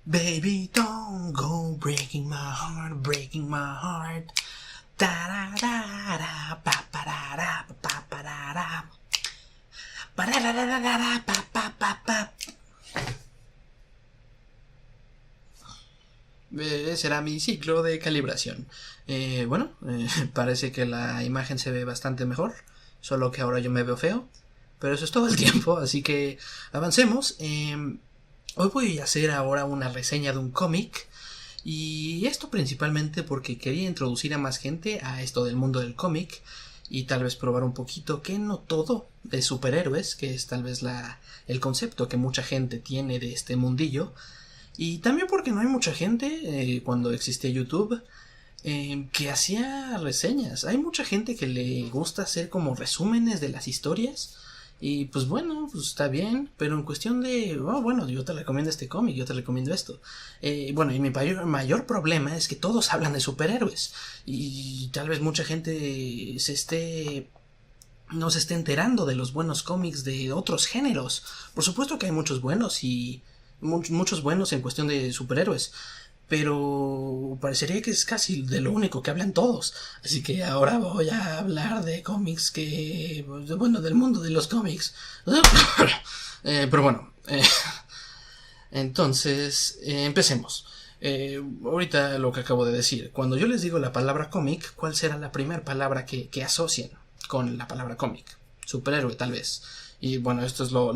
Baby, don't go breaking my heart, breaking my heart. Ta da da da pa pa da da pa pa da da. Pa da da da da da pa pa pa pa. Será mi ciclo de calibración. Parece que la imagen se ve bastante mejor, solo que ahora yo me veo feo, pero eso es todo el tiempo, así que avancemos. Hoy voy a hacer ahora una reseña de un cómic, y esto principalmente porque quería introducir a más gente a esto del mundo del cómic y tal vez probar un poquito que no todo de superhéroes, que es tal vez el concepto que mucha gente tiene de este mundillo. Y también porque no hay mucha gente, cuando existía YouTube, que hacía reseñas. Hay mucha gente que le gusta hacer como resúmenes de las historias. Y pues bueno, pues está bien. Pero en cuestión de, yo te recomiendo este cómic, yo te recomiendo esto. Y mi mayor problema es que todos hablan de superhéroes. Y tal vez mucha gente no se esté enterando de los buenos cómics de otros géneros. Por supuesto que hay muchos buenos y muchos buenos en cuestión de superhéroes, pero parecería que es casi de lo único que hablan todos. Así que ahora voy a hablar de cómics del mundo de los cómics. Entonces, empecemos. Ahorita lo que acabo de decir, cuando yo les digo la palabra cómic, ¿cuál será la primera palabra que asocian con la palabra cómic? Superhéroe, tal vez. Y bueno, esto es lo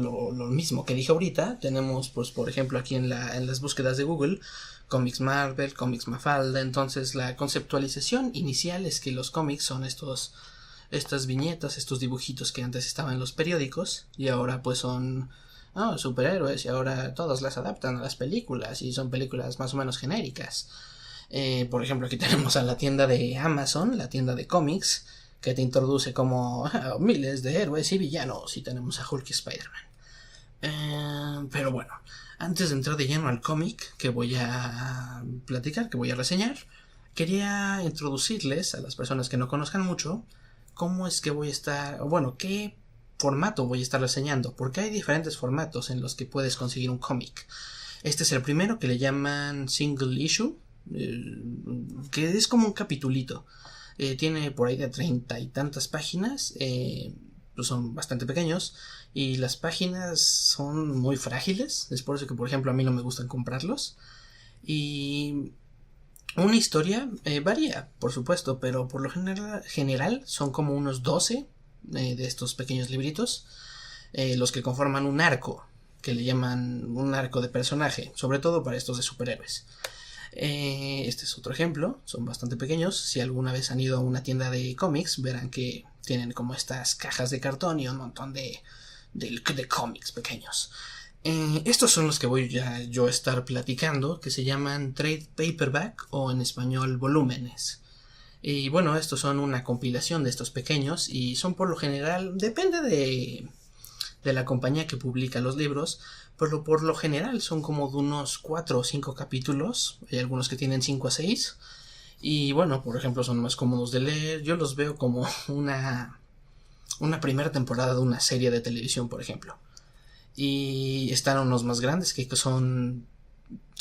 mismo que dije ahorita. Tenemos, pues, por ejemplo, aquí en las búsquedas de Google, cómics Marvel, cómics Mafalda. Entonces, la conceptualización inicial es que los cómics son estas viñetas, estos dibujitos que antes estaban en los periódicos y ahora pues son superhéroes, y ahora todos las adaptan a las películas y son películas más o menos genéricas. Por ejemplo, aquí tenemos a la tienda de Amazon, la tienda de cómics, que te introduce como miles de héroes y villanos, y tenemos a Hulk y Spider-Man. Pero bueno, antes de entrar de lleno al cómic que voy a platicar, que voy a reseñar, quería introducirles a las personas que no conozcan mucho cómo es que voy a estar, qué formato voy a estar reseñando, porque hay diferentes formatos en los que puedes conseguir un cómic. Este es el primero, que le llaman single issue, que es como un capitulito. Tiene por ahí de 30 y tantas páginas, pues son bastante pequeños, y las páginas son muy frágiles. Es por eso que, por ejemplo, a mí no me gustan comprarlos. Y una historia varía, por supuesto, pero por lo general son como unos 12 de estos pequeños libritos, los que conforman un arco, que le llaman un arco de personaje, sobre todo para estos de superhéroes. Este es otro ejemplo, son bastante pequeños. Si alguna vez han ido a una tienda de cómics, verán que tienen como estas cajas de cartón y un montón de cómics pequeños. Estos son los que voy yo a estar platicando, que se llaman trade paperback, o en español volúmenes. Y bueno, estos son una compilación de estos pequeños, y son por lo general, depende de la compañía que publica los libros, pero por lo general son como de unos 4 o 5 capítulos. Hay algunos que tienen 5 a 6. Y bueno, por ejemplo, son más cómodos de leer. Yo los veo como una primera temporada de una serie de televisión, por ejemplo. Y están unos más grandes que son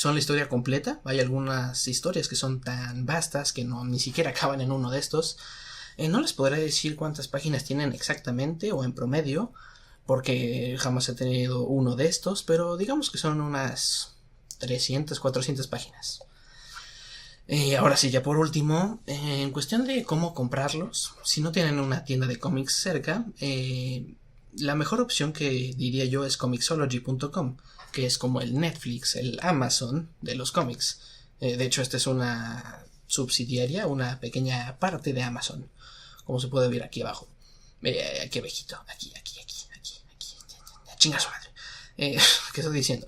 la historia completa. Hay algunas historias que son tan vastas que ni siquiera acaban en uno de estos. No les podré decir cuántas páginas tienen exactamente o en promedio, porque jamás he tenido uno de estos, pero digamos que son unas 300, 400 páginas. Ahora sí, ya por último, en cuestión de cómo comprarlos, si no tienen una tienda de cómics cerca, la mejor opción que diría yo es comixology.com, que es como el Netflix, el Amazon de los cómics. De hecho, esta es una subsidiaria, una pequeña parte de Amazon, como se puede ver aquí abajo. Aquí abejito, aquí. Chinga su madre. ¿Qué estoy diciendo?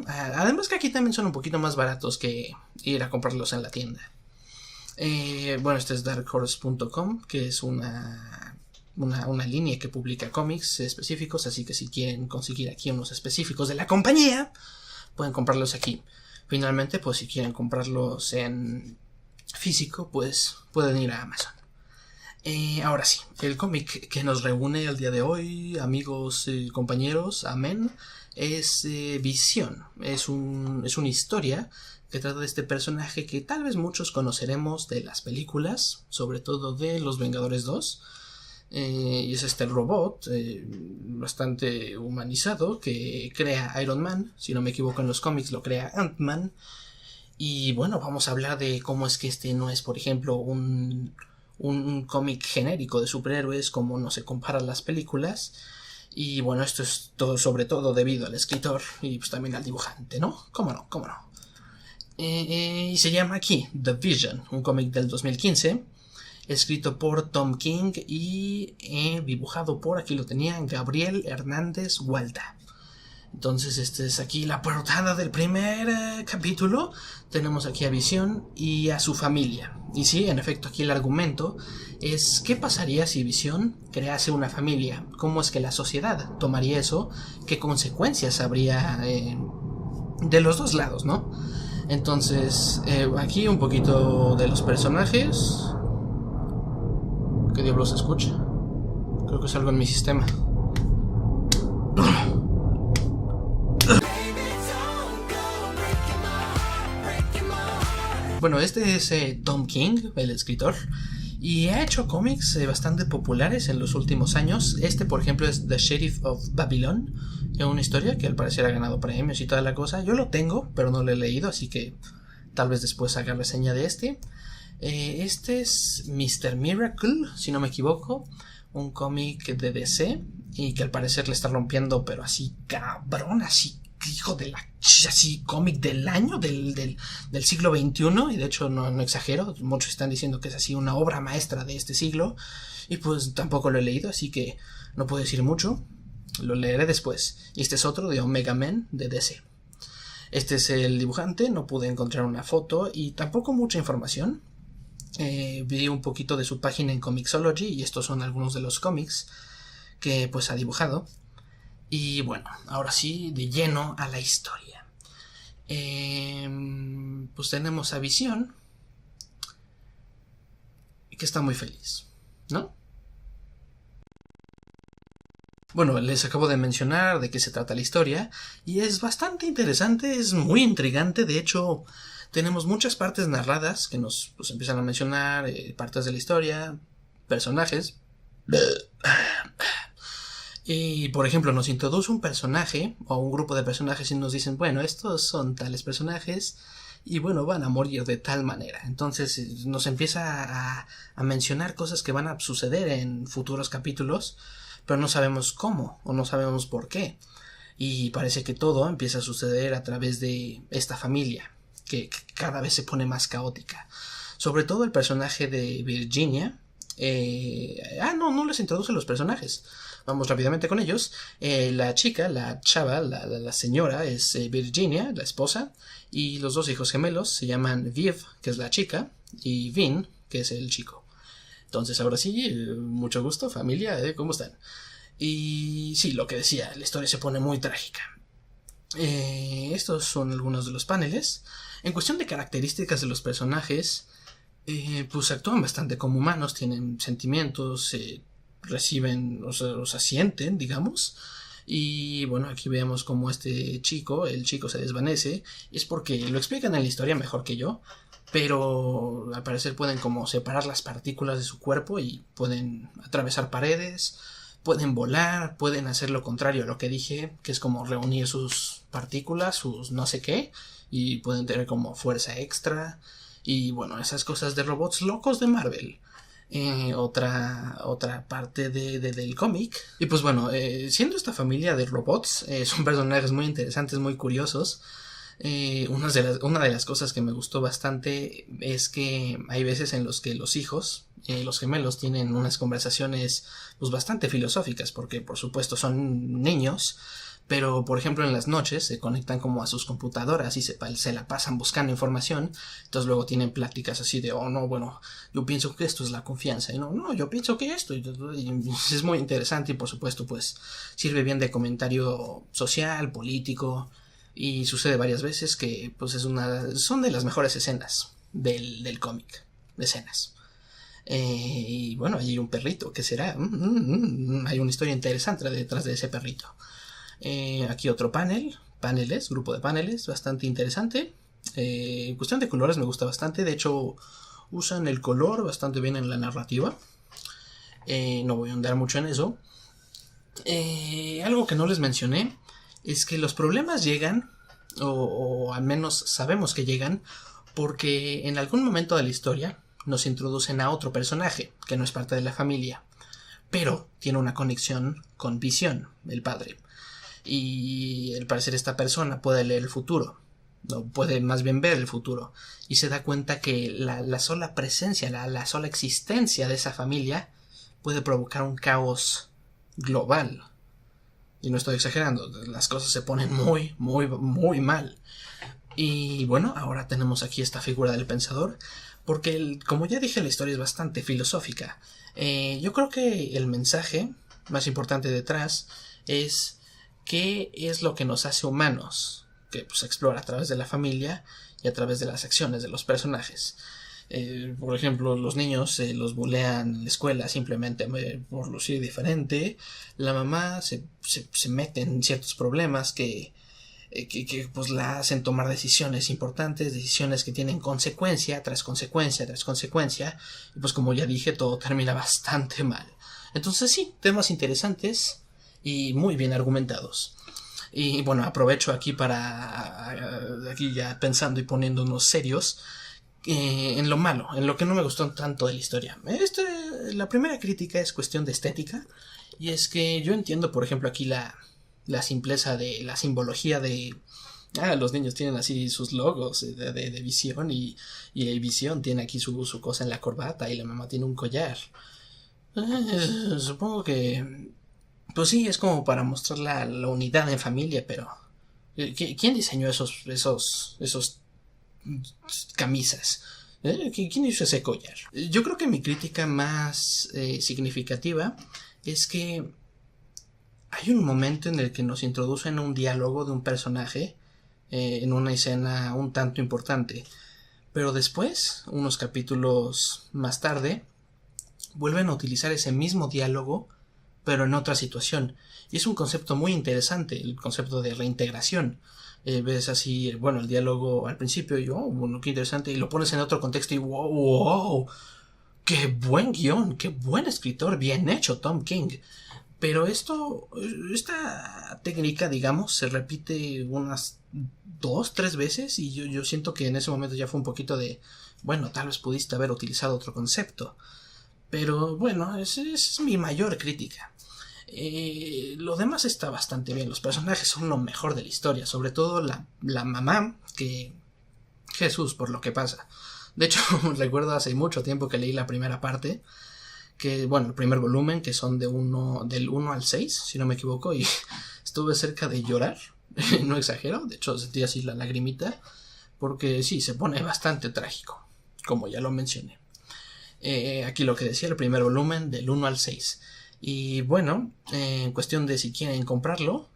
Además que aquí también son un poquito más baratos que ir a comprarlos en la tienda. Este es darkhorse.com, que es una línea que publica cómics específicos, así que si quieren conseguir aquí unos específicos de la compañía, pueden comprarlos aquí. Finalmente, pues si quieren comprarlos en físico, pues pueden ir a Amazon. Ahora sí, el cómic que nos reúne el día de hoy, amigos y compañeros, amén, es Visión. Es una historia que trata de este personaje que tal vez muchos conoceremos de las películas, sobre todo de Los Vengadores 2. Y es este robot bastante humanizado que crea Iron Man. Si no me equivoco, en los cómics lo crea Ant-Man. Y bueno, vamos a hablar de cómo es que este no es, por ejemplo, un cómic genérico de superhéroes como no se comparan las películas. Y bueno, esto es todo, sobre todo debido al escritor y pues también al dibujante, ¿no? ¿Cómo no? ¿Cómo no? Y se llama aquí The Vision, un cómic del 2015, escrito por Tom King y dibujado por, aquí lo tenían, Gabriel Hernández Walda. Entonces esta es aquí la portada del primer capítulo. Tenemos aquí a Visión y a su familia. Y sí, en efecto, aquí el argumento es ¿qué pasaría si Visión crease una familia? ¿Cómo es que la sociedad tomaría eso? ¿Qué consecuencias habría de los dos lados, no? Entonces, aquí un poquito de los personajes. ¿Qué diablos se escucha? Creo que es algo en mi sistema. Bueno, este es Tom King, el escritor, y ha hecho cómics bastante populares en los últimos años. Este, por ejemplo, es The Sheriff of Babylon, una historia que al parecer ha ganado premios y toda la cosa. Yo lo tengo, pero no lo he leído, así que tal vez después haga reseña de este. Este es Mr. Miracle, si no me equivoco, un cómic de DC y que al parecer le está rompiendo, pero así cabrón, así hijo de la... así cómic del año, del siglo XXI, y de hecho no exagero, muchos están diciendo que es así una obra maestra de este siglo, y pues tampoco lo he leído, así que no puedo decir mucho, lo leeré después. Y este es otro de Omega Men de DC. Este es el dibujante, no pude encontrar una foto y tampoco mucha información. Vi un poquito de su página en Comixology y estos son algunos de los cómics que pues ha dibujado. Y bueno, ahora sí, de lleno a la historia. Pues tenemos a Visión, que está muy feliz, ¿no? Bueno, les acabo de mencionar de qué se trata la historia, y es bastante interesante, es muy intrigante. De hecho, tenemos muchas partes narradas que nos pues, empiezan a mencionar partes de la historia, personajes. Y por ejemplo nos introduce un personaje o un grupo de personajes y nos dicen, bueno, estos son tales personajes y bueno, van a morir de tal manera. Entonces nos empieza a mencionar cosas que van a suceder en futuros capítulos, pero no sabemos cómo o no sabemos por qué. Y parece que todo empieza a suceder a través de esta familia que cada vez se pone más caótica. Sobre todo el personaje de Virginia. No les introduce los personajes. Vamos rápidamente con ellos. La chica, la chava, la señora es Virginia, la esposa, y los dos hijos gemelos se llaman Viv, que es la chica, y Vin, que es el chico. Entonces ahora sí, mucho gusto familia, ¿cómo están? Y sí, lo que decía, la historia se pone muy trágica. Estos son algunos de los paneles. En cuestión de características de los personajes, pues actúan bastante como humanos, tienen sentimientos, reciben, o sea, sienten, digamos. Y bueno, aquí vemos como el chico se desvanece. Es porque lo explican en la historia mejor que yo, pero al parecer pueden como separar las partículas de su cuerpo y pueden atravesar paredes, pueden volar, pueden hacer lo contrario a lo que dije, que es como reunir sus partículas, sus no sé qué, y pueden tener como fuerza extra. Y bueno, esas cosas de robots locos de Marvel. Otra parte del cómic. Y pues bueno, siendo esta familia de robots, son personajes muy interesantes, muy curiosos. Una de las cosas que me gustó bastante es que hay veces en los que los hijos, los gemelos, tienen unas conversaciones pues bastante filosóficas, porque por supuesto son niños. Pero, por ejemplo, en las noches se conectan como a sus computadoras y se la pasan buscando información. Entonces luego tienen pláticas así de, oh, no, bueno, yo pienso que esto es la confianza. Y no, yo pienso que esto. Y es muy interesante y, por supuesto, pues sirve bien de comentario social, político. Y sucede varias veces que, pues, son de las mejores escenas del cómic. Escenas. Y bueno, hay un perrito, ¿qué será? Hay una historia interesante detrás de ese perrito. Aquí otro grupo de paneles, bastante interesante. En cuestión de colores me gusta bastante, de hecho usan el color bastante bien en la narrativa. No voy a ahondar mucho en eso. Algo que no les mencioné es que los problemas llegan, o al menos sabemos que llegan, porque en algún momento de la historia nos introducen a otro personaje que no es parte de la familia, pero tiene una conexión con Visión, el padre. Y al parecer esta persona puede leer el futuro, o puede más bien ver el futuro, y se da cuenta que la sola presencia, la sola existencia de esa familia puede provocar un caos global. Y no estoy exagerando, las cosas se ponen muy, muy, muy mal. Y bueno, ahora tenemos aquí esta figura del pensador, porque como ya dije, la historia es bastante filosófica. Yo creo que el mensaje más importante detrás es qué es lo que nos hace humanos, que se explora a través de la familia y a través de las acciones de los personajes. Por ejemplo, los niños los bulean en la escuela simplemente por lucir diferente. La mamá se mete en ciertos problemas que pues la hacen tomar decisiones importantes, decisiones que tienen consecuencia tras consecuencia tras consecuencia, y pues como ya dije, todo termina bastante mal. Entonces sí, temas interesantes y muy bien argumentados. Y bueno, aprovecho aquí aquí ya pensando y poniéndonos serios, en lo malo, en lo que no me gustó tanto de la historia. La primera crítica es cuestión de estética, y es que yo entiendo, por ejemplo, aquí la simpleza de la simbología de... los niños tienen así sus logos de Visión, y Visión tiene aquí su cosa en la corbata, y la mamá tiene un collar. Supongo que... pues sí, es como para mostrar la unidad en familia, pero... ¿quién diseñó esos camisas? ¿Quién hizo ese collar? Yo creo que mi crítica más significativa es que hay un momento en el que nos introducen un diálogo de un personaje en una escena un tanto importante, pero después, unos capítulos más tarde, vuelven a utilizar ese mismo diálogo pero en otra situación, y es un concepto muy interesante, el concepto de reintegración. Ves así, bueno, el diálogo al principio y bueno, qué interesante, y lo pones en otro contexto y wow, qué buen guión, qué buen escritor, bien hecho Tom King. Pero esta técnica, digamos, se repite unas 2-3 veces, y yo siento que en ese momento ya fue un poquito de, bueno, tal vez pudiste haber utilizado otro concepto. Pero bueno, esa es mi mayor crítica. Lo demás está bastante bien, los personajes son lo mejor de la historia, sobre todo la mamá, que Jesús por lo que pasa. De hecho, recuerdo hace mucho tiempo que leí la primera parte, que bueno, el primer volumen, que son del 1 al 6, si no me equivoco, y estuve cerca de llorar, no exagero, de hecho sentí así la lagrimita, porque sí, se pone bastante trágico, como ya lo mencioné. Aquí lo que decía, el primer volumen del 1 al 6. Y bueno, en cuestión de si quieren comprarlo,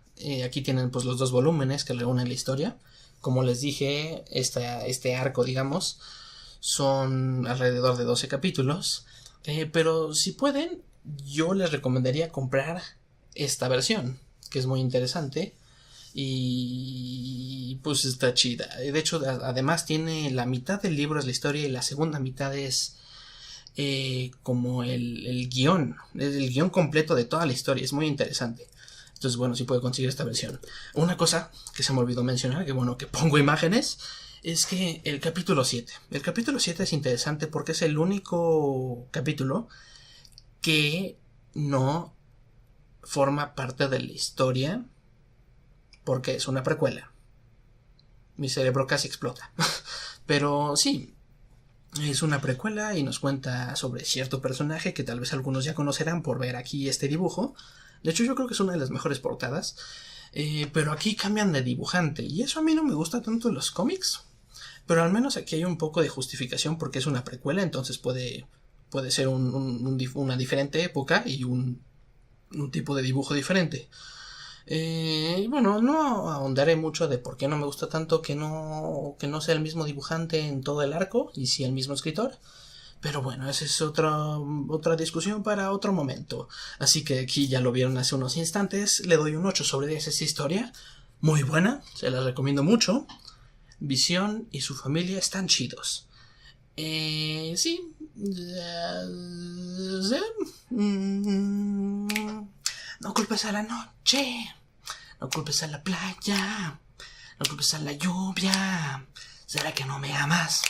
aquí tienen pues los 2 volúmenes que reúnen la historia. Como les dije, este arco, digamos, son alrededor de 12 capítulos. Pero si pueden, yo les recomendaría comprar esta versión, que es muy interesante. Y pues está chida. De hecho, además tiene la mitad del libro es la historia, y la segunda mitad es como el guión completo de toda la historia. Es muy interesante. Entonces bueno, sí puede conseguir esta versión. Una cosa que se me olvidó mencionar, que bueno, que pongo imágenes, es que el capítulo 7 es interesante porque es el único capítulo que no forma parte de la historia, porque es una precuela. Mi cerebro casi explota. Pero sí, es una precuela y nos cuenta sobre cierto personaje que tal vez algunos ya conocerán por ver aquí este dibujo. De hecho, yo creo que es una de las mejores portadas. Pero aquí cambian de dibujante, y eso a mí no me gusta tanto en los cómics. Pero al menos aquí hay un poco de justificación porque es una precuela, entonces puede ser una diferente época y un tipo de dibujo diferente. Bueno, no ahondaré mucho de por qué no me gusta tanto que no sea el mismo dibujante en todo el arco, y sí el mismo escritor. Pero bueno, esa es otra discusión para otro momento. Así que aquí ya lo vieron hace unos instantes. Le doy un 8/10 a esta historia. Muy buena, se la recomiendo mucho. Visión y su familia están chidos. Sí. No culpes a la noche. No culpes a la playa. No culpes a la lluvia. ¿Será que no me amas?